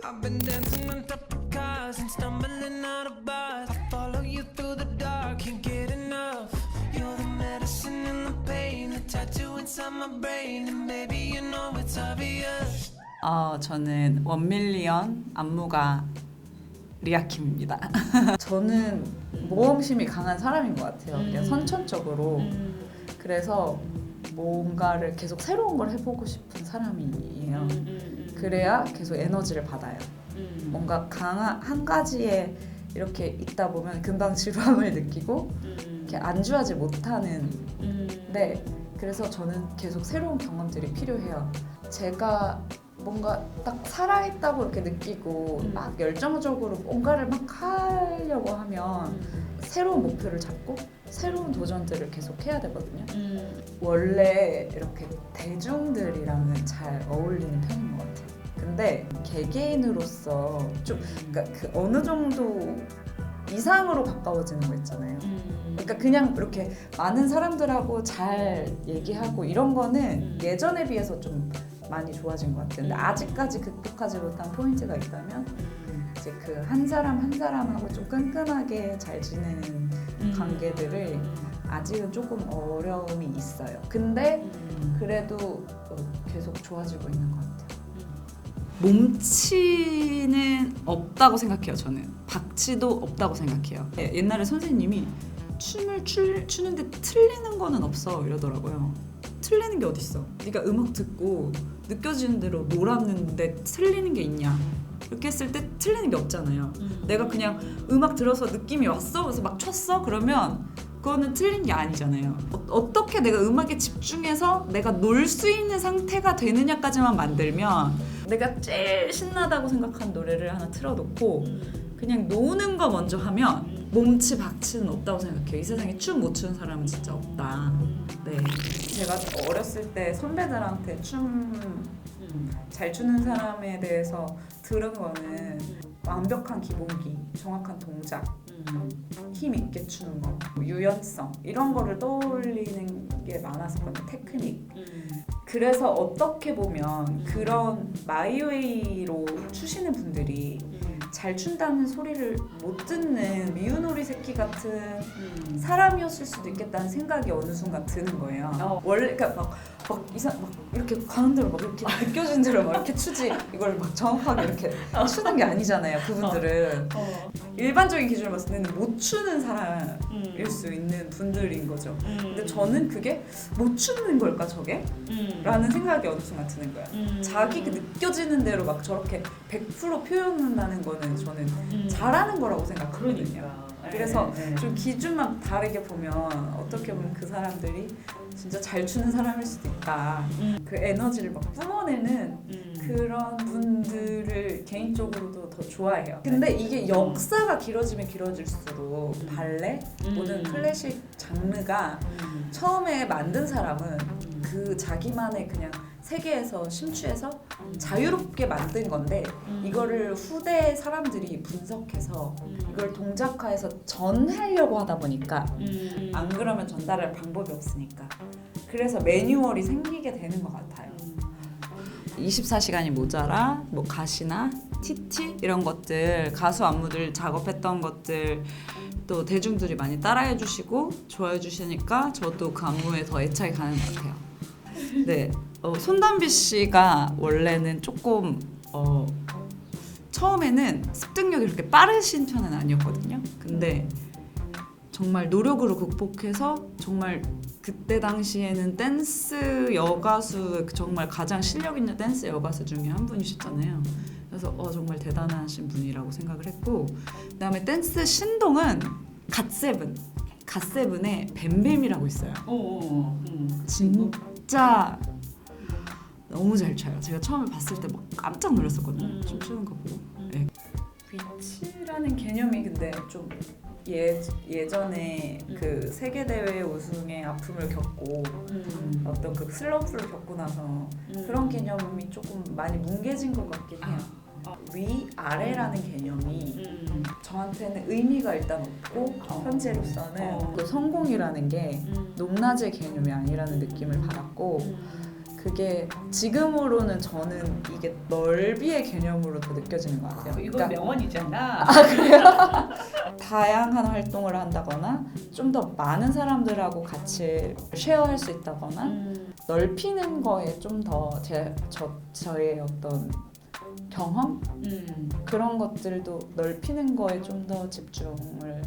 I've been dancing on top of cars and stumbling out of bars. I follow you through the dark, can't get enough. You're the medicine and the pain, the tattoo inside my brain, and baby you know it's obvious. 저는 1밀리언 안무가 리아킴입니다. 저는 모험심이 강한 사람인 것 같아요. 그냥 선천적으로. 그래서 뭔가를 계속 새로운 걸 해보고 싶은 사람이에요. 그래야 계속 에너지를 받아요. 뭔가 한 가지에 이렇게 있다 보면 금방 지루함을 느끼고 이렇게 안주하지 못하는. 네, 그래서 저는 계속 새로운 경험들이 필요해요. 제가 뭔가 딱 살아있다고 이렇게 느끼고 막 열정적으로 뭔가를 막 하려고 하면 새로운 목표를 잡고 새로운 도전들을 계속 해야 되거든요. 원래 이렇게 대중들이랑은 잘 어울리는 편인 것 같아요. 근데 개개인으로서 좀 그러니까 그 어느 정도 이상으로 가까워지는 거 있잖아요. 그러니까 그냥 이렇게 많은 사람들하고 잘 얘기하고 이런 거는 예전에 비해서 좀 많이 좋아진 것 같아요. 근데 아직까지 극복하지 못한 포인트가 있다면 이제 그 한 사람 한 사람하고 좀 끈끈하게 잘 지내는 관계들을 아직은 조금 어려움이 있어요. 근데 그래도 계속 좋아지고 있는 것 같아요. 몸치는 없다고 생각해요. 저는 박치도 없다고 생각해요. 옛날에 선생님이 춤을 추는데 틀리는 거는 없어 이러더라고요. 틀리는 게 어딨어? 네가 음악 듣고 느껴지는 대로 놀았는데 틀리는 게 있냐? 이렇게 했을 때 틀리는 게 없잖아요. 내가 그냥 음악 들어서 느낌이 왔어? 그래서 막 췄어? 그러면 그거는 틀린 게 아니잖아요. 어떻게 내가 음악에 집중해서 내가 놀 수 있는 상태가 되느냐까지만 만들면 내가 제일 신나다고 생각한 노래를 하나 틀어놓고 그냥 노는 거 먼저 하면 몸치 박치는 없다고 생각해요. 이 세상에 춤 못 추는 사람은 진짜 없다. 네. 제가 어렸을 때 선배들한테 춤 잘 추는 사람에 대해서 들은 거는 완벽한 기본기, 정확한 동작, 힘 있게 추는 거, 유연성 이런 거를 떠올리는 게 많았었거든요. 테크닉. 그래서 어떻게 보면 그런 마이웨이로 추시는 분들이 잘 춘다는 소리를 못 듣는 미운오리 새끼 같은 사람이었을 수도 있겠다는 생각이 어느 순간 드는 거예요. 원래 그러니까 막 이렇게 가는 대로 막 이렇게 느껴지는 대로 막 이렇게 추지 이걸 막 정확하게 이렇게 추는 게 아니잖아요. 그분들은 일반적인 기준으로 봤을 때는 못 추는 사람일 수 있는 분들인 거죠. 근데 저는 그게 못 추는 걸까 저게? 라는 생각이 어느 순간 드는 거야. 자기 그 느껴지는 대로 막 저렇게 100% 표현한다는 거는 저는 잘하는 거라고 생각하거든요. 그래서 좀 기준만 다르게 보면 어떻게 보면 그 사람들이 진짜 잘 추는 사람일 수도 있다. 그 에너지를 막 뿜어내는 그런 분들을 개인적으로도 더 좋아해요. 근데 이게 역사가 길어지면 길어질수록 발레, 모든 클래식 장르가 처음에 만든 사람은 그 자기만의 그냥 세계에서 심취해서 자유롭게 만든 건데 이거를 후대 사람들이 분석해서 이걸 동작화해서 전하려고 하다 보니까 안 그러면 전달할 방법이 없으니까 그래서 매뉴얼이 생기게 되는 것 같아요. 24시간이 모자라, 뭐 가시나 TT 이런 것들, 가수 안무들 작업했던 것들 또 대중들이 많이 따라해 주시고 좋아해 주시니까 저도 그 안무에 더 애착이 가는 것 같아요. 네, 손담비 씨가 원래는 조금 처음에는 습득력이 그렇게 빠르신 편은 아니었거든요. 근데 정말 노력으로 극복해서 정말 그때 당시에는 댄스 여가수 정말 가장 실력 있는 댄스 여가수 중에 한 분이셨잖아요. 그래서 정말 대단하신 분이라고 생각을 했고, 그다음에 댄스 신동은 갓세븐의 뱀뱀이라고 있어요. 진짜 너무 잘 춰요. 제가 처음에 봤을 때 막 깜짝 놀랐었거든요. 춤추는 거 보고. 네. 위치라는 개념이 근데 좀 예전에 그 세계 대회 우승의 아픔을 겪고 어떤 그 슬럼프를 겪고 나서 그런 개념이 조금 많이 뭉개진 것 같긴 해요. 위 아래라는 개념이 저한테는 의미가 일단 없고 현재로서는 그 성공이라는 게 높낮이 개념이 아니라는 느낌을 받았고 그게 지금으로는 저는 이게 넓이의 개념으로 더 느껴지는 것 같아요. 이건 명언이잖아. 다양한 활동을 한다거나 좀 더 많은 사람들하고 같이 쉐어할 수 있다거나 넓히는 거에 좀 더 저의 어떤 경험? 그런 것들도 넓히는 거에 좀 더 집중을